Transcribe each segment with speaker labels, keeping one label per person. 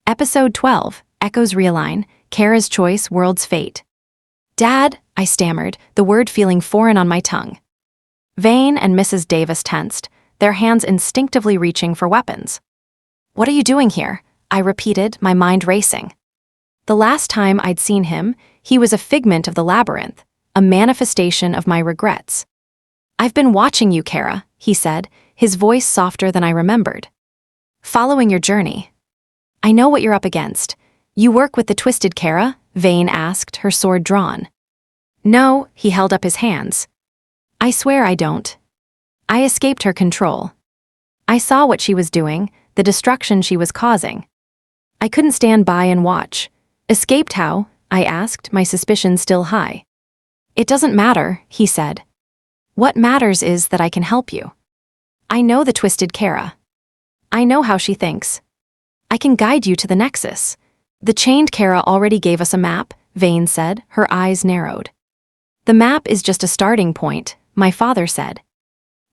Speaker 1: Episode 12, Echoes Realign, Keira's Choice, World's Fate. Dad, I stammered, the word feeling foreign on my tongue. Vane and Mrs. Davis tensed, their hands instinctively reaching for weapons. What are you doing here? I repeated, my mind racing. The last time I'd seen him, he was a figment of the labyrinth, a manifestation of my regrets. I've been watching you, Keira, he said, his voice softer than I remembered. Following your journey. I know what you're up against. You work with the Twisted Keira? Vane asked, her sword drawn. No, he held up his hands. I swear I don't. I escaped her control. I saw what she was doing, the destruction she was causing. I couldn't stand by and watch. Escaped how? I asked, my suspicion still high. It doesn't matter, he said. What matters is that I can help you. I know the Twisted Keira. I know how she thinks. I can guide you to the Nexus. The Chained Keira already gave us a map, Vane said, her eyes narrowed. The map is just a starting point, my father said.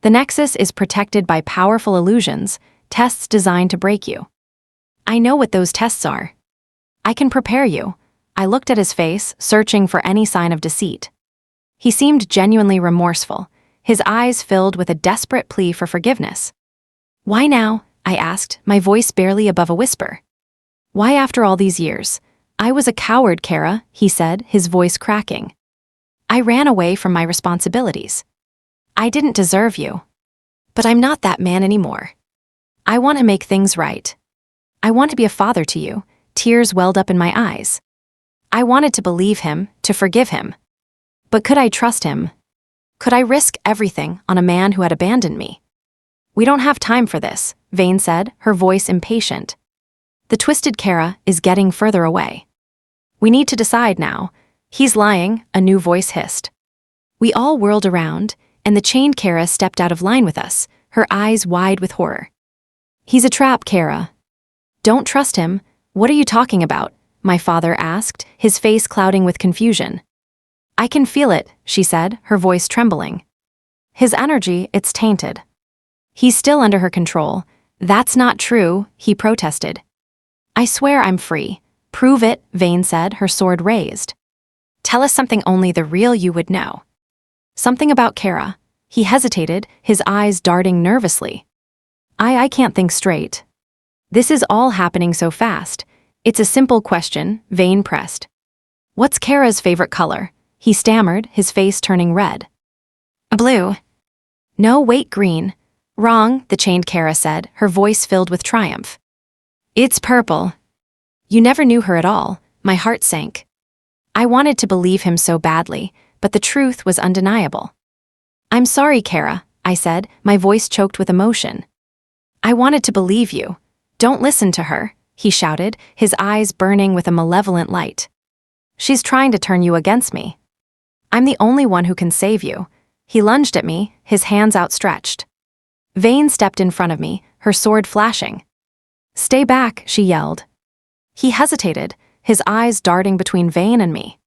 Speaker 1: The Nexus is protected by powerful illusions, tests designed to break you. I know what those tests are. I can prepare you. I looked at his face, searching for any sign of deceit. He seemed genuinely remorseful, his eyes filled with a desperate plea for forgiveness. Why now? I asked, my voice barely above a whisper. Why after all these years? I was a coward, Keira, he said, his voice cracking. I ran away from my responsibilities. I didn't deserve you. But I'm not that man anymore. I want to make things right. I want to be a father to you. Tears welled up in my eyes. I wanted to believe him, to forgive him. But could I trust him? Could I risk everything on a man who had abandoned me? We don't have time for this, Vane said, her voice impatient. The Twisted Keira is getting further away. We need to decide now. He's lying, a new voice hissed. We all whirled around, and the Chained Keira stepped out of line with us, her eyes wide with horror. He's a trap, Keira. Don't trust him. What are you talking about? My father asked, his face clouding with confusion. I can feel it, she said, her voice trembling. His energy, it's tainted. He's still under her control. That's not true, he protested. I swear I'm free. Prove it, Vane said, her sword raised. Tell us something only the real you would know. Something about Keira. He hesitated, his eyes darting nervously. I can't think straight. This is all happening so fast. It's a simple question, Vane pressed. What's Keira's favorite color? He stammered, his face turning red. Blue. No, wait, green. Wrong, the Chained Keira said, her voice filled with triumph. It's purple. You never knew her at all, my heart sank. I wanted to believe him so badly, but the truth was undeniable. I'm sorry, Keira, I said, my voice choked with emotion. I wanted to believe you. Don't listen to her, he shouted, his eyes burning with a malevolent light. She's trying to turn you against me. I'm the only one who can save you. He lunged at me, his hands outstretched. Vane stepped in front of me, her sword flashing. Stay back, she yelled. He hesitated, his eyes darting between Vane and me.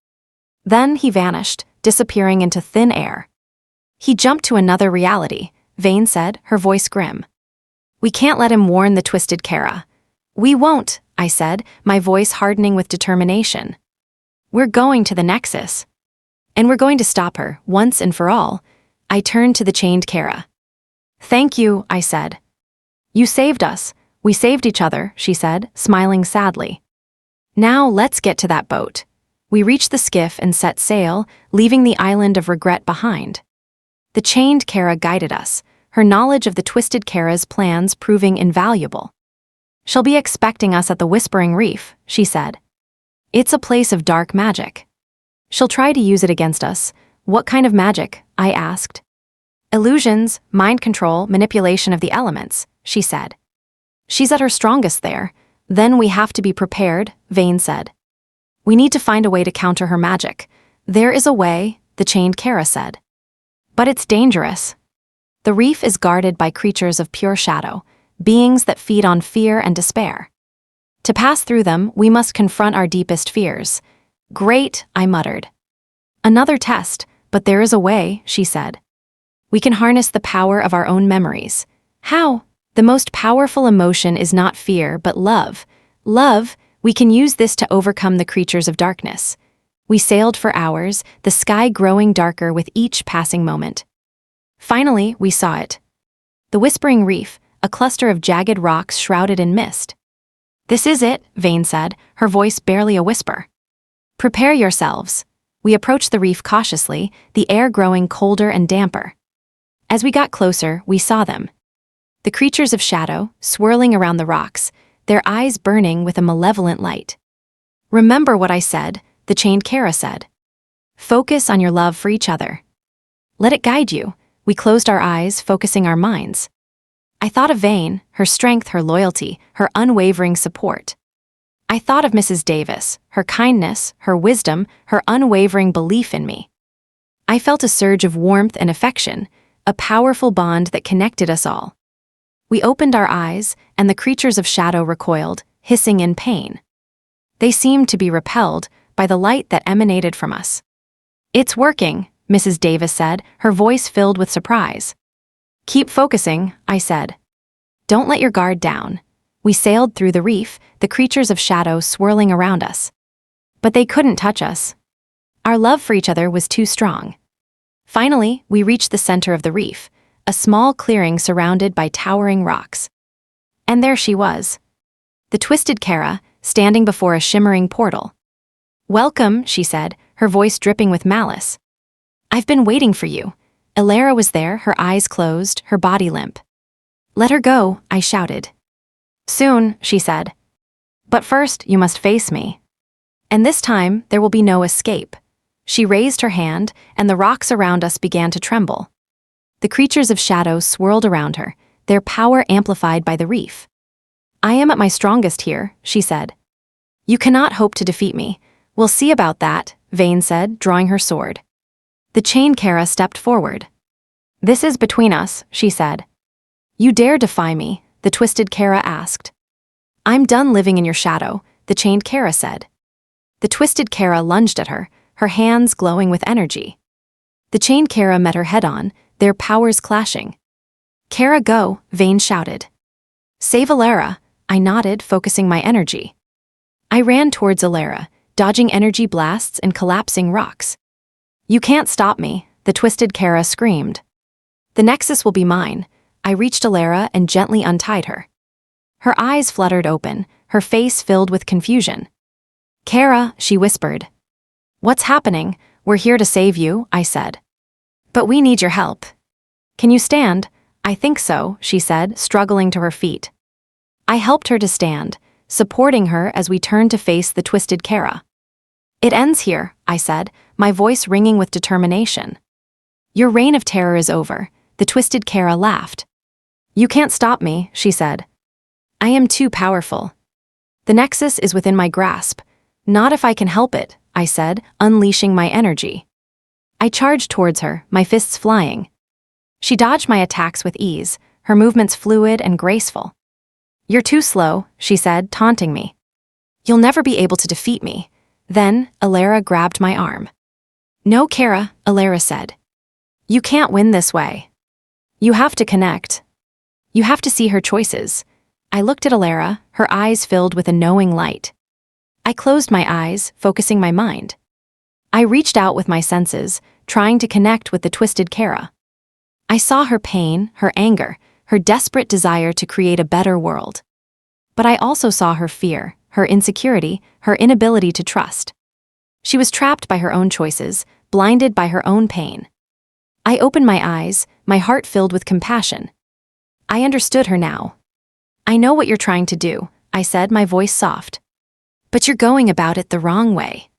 Speaker 1: Then he vanished, disappearing into thin air. He jumped to another reality, Vane said, her voice grim. We can't let him warn the Twisted Keira. We won't, I said, my voice hardening with determination. We're going to the Nexus. And we're going to stop her, once and for all. I turned to the Chained Keira. Thank you, I said. You saved us. We saved each other, she said, smiling sadly. Now let's get to that boat. We reached the skiff and set sail, leaving the island of regret behind. The Chained Keira guided us, her knowledge of the Twisted Keira's plans proving invaluable. She'll be expecting us at the Whispering Reef, she said. It's a place of dark magic. She'll try to use it against us. What kind of magic? I asked. Illusions, mind control, manipulation of the elements, she said. She's at her strongest there. Then we have to be prepared, Vane said. We need to find a way to counter her magic. There is a way, the Chained Keira said. But it's dangerous. The reef is guarded by creatures of pure shadow, beings that feed on fear and despair. To pass through them, we must confront our deepest fears. Great, I muttered. Another test, but there is a way, she said. We can harness the power of our own memories. How? The most powerful emotion is not fear, but love. Love, we can use this to overcome the creatures of darkness. We sailed for hours, the sky growing darker with each passing moment. Finally, we saw it. The Whispering Reef, a cluster of jagged rocks shrouded in mist. This is it, Vane said, her voice barely a whisper. Prepare yourselves. We approached the reef cautiously, the air growing colder and damper. As we got closer, we saw them. The creatures of shadow, swirling around the rocks, their eyes burning with a malevolent light. Remember what I said, the chained Keira said. Focus on your love for each other. Let it guide you. We closed our eyes, focusing our minds. I thought of Vane, her strength, her loyalty, her unwavering support. I thought of Mrs. Davis, her kindness, her wisdom, her unwavering belief in me. I felt a surge of warmth and affection, a powerful bond that connected us all. We opened our eyes, and the creatures of shadow recoiled, hissing in pain. They seemed to be repelled by the light that emanated from us. It's working, Mrs. Davis said, her voice filled with surprise. Keep focusing, I said. Don't let your guard down. We sailed through the reef, the creatures of shadow swirling around us. But they couldn't touch us. Our love for each other was too strong. Finally, we reached the center of the reef, a small clearing surrounded by towering rocks. And there she was. The twisted Keira, standing before a shimmering portal. Welcome, she said, her voice dripping with malice. I've been waiting for you. Elara was there, her eyes closed, her body limp. Let her go, I shouted. Soon, she said. But first, you must face me. And this time, there will be no escape. She raised her hand, and the rocks around us began to tremble. The creatures of shadow swirled around her, their power amplified by the reef. I am at my strongest here, she said. You cannot hope to defeat me. We'll see about that, Vane said, drawing her sword. The chained Keira stepped forward. This is between us, she said. You dare defy me, the twisted Keira asked. I'm done living in your shadow, the chained Keira said. The twisted Keira lunged at her, her hands glowing with energy. The chained Keira met her head-on, their powers clashing. Keira, go, Vane shouted. Save Elara, I nodded, focusing my energy. I ran towards Elara, dodging energy blasts and collapsing rocks. You can't stop me, the twisted Keira screamed. The Nexus will be mine. I reached Elara and gently untied her. Her eyes fluttered open, her face filled with confusion. Keira, she whispered. What's happening? We're here to save you, I said. But we need your help. Can you stand? I think so, she said, struggling to her feet. I helped her to stand, supporting her as we turned to face the twisted Keira. It ends here, I said, my voice ringing with determination. Your reign of terror is over, the twisted Keira laughed. You can't stop me, she said. I am too powerful. The Nexus is within my grasp. Not if I can help it, I said, unleashing my energy. I charged towards her, my fists flying. She dodged my attacks with ease, her movements fluid and graceful. You're too slow, she said, taunting me. You'll never be able to defeat me. Then, Elara grabbed my arm. No, Keira, Elara said. You can't win this way. You have to connect. You have to see her choices. I looked at Elara, her eyes filled with a knowing light. I closed my eyes, focusing my mind. I reached out with my senses, trying to connect with the twisted Keira. I saw her pain, her anger, her desperate desire to create a better world. But I also saw her fear, her insecurity, her inability to trust. She was trapped by her own choices, blinded by her own pain. I opened my eyes, my heart filled with compassion. I understood her now. I know what you're trying to do, I said, my voice soft. But you're going about it the wrong way.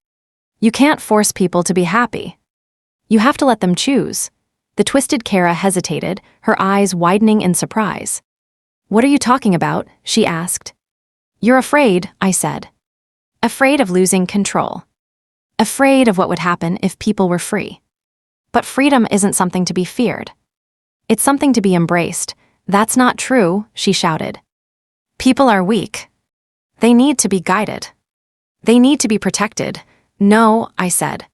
Speaker 1: You can't force people to be happy. You have to let them choose. The twisted Keira hesitated, her eyes widening in surprise. What are you talking about? She asked. You're afraid, I said. Afraid of losing control. Afraid of what would happen if people were free. But freedom isn't something to be feared. It's something to be embraced. That's not true, she shouted. People are weak. They need to be guided. They need to be protected. No, I said.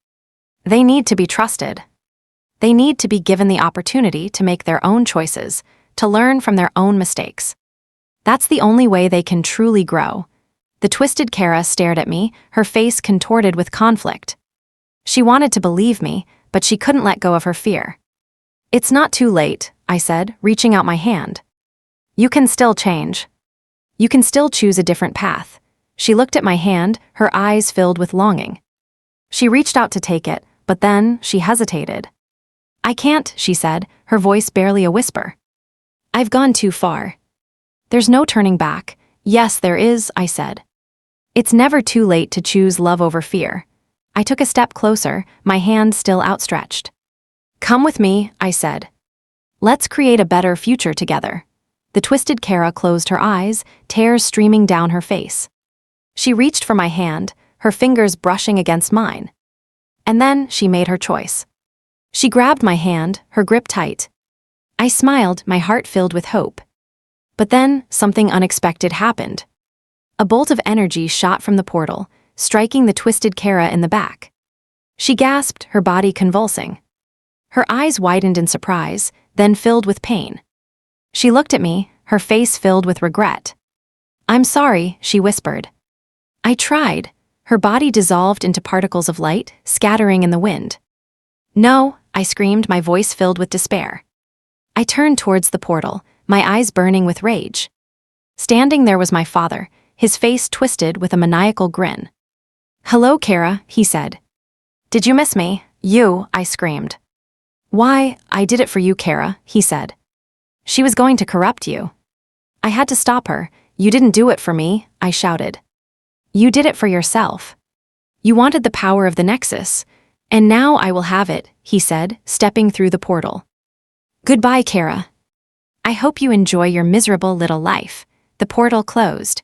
Speaker 1: They need to be trusted. They need to be given the opportunity to make their own choices, to learn from their own mistakes. That's the only way they can truly grow. The twisted Keira stared at me, her face contorted with conflict. She wanted to believe me, but she couldn't let go of her fear. "It's not too late," I said, reaching out my hand. "You can still change. You can still choose a different path." She looked at my hand, her eyes filled with longing. She reached out to take it, but then she hesitated. "I can't," she said, her voice barely a whisper. "I've gone too far. There's no turning back." "Yes, there is," I said. "It's never too late to choose love over fear." I took a step closer, my hand still outstretched. "Come with me," I said. "Let's create a better future together." The twisted Keira closed her eyes, tears streaming down her face. She reached for my hand, her fingers brushing against mine. And then she made her choice. She grabbed my hand, her grip tight. I smiled, my heart filled with hope. But then, something unexpected happened. A bolt of energy shot from the portal, striking the twisted Keira in the back. She gasped, her body convulsing. Her eyes widened in surprise, then filled with pain. She looked at me, her face filled with regret. "I'm sorry," she whispered. I tried. Her body dissolved into particles of light, scattering in the wind. "No," I screamed, my voice filled with despair. I turned towards the portal, my eyes burning with rage. Standing there was my father, his face twisted with a maniacal grin. "Hello, Keira," he said. "Did you miss me?" "You," I screamed. "Why, I did it for you, Keira," he said. "She was going to corrupt you. I had to stop her." "You didn't do it for me," I shouted. "You did it for yourself. You wanted the power of the Nexus, and now I will have it," he said, stepping through the portal. "Goodbye, Keira. I hope you enjoy your miserable little life." The portal closed.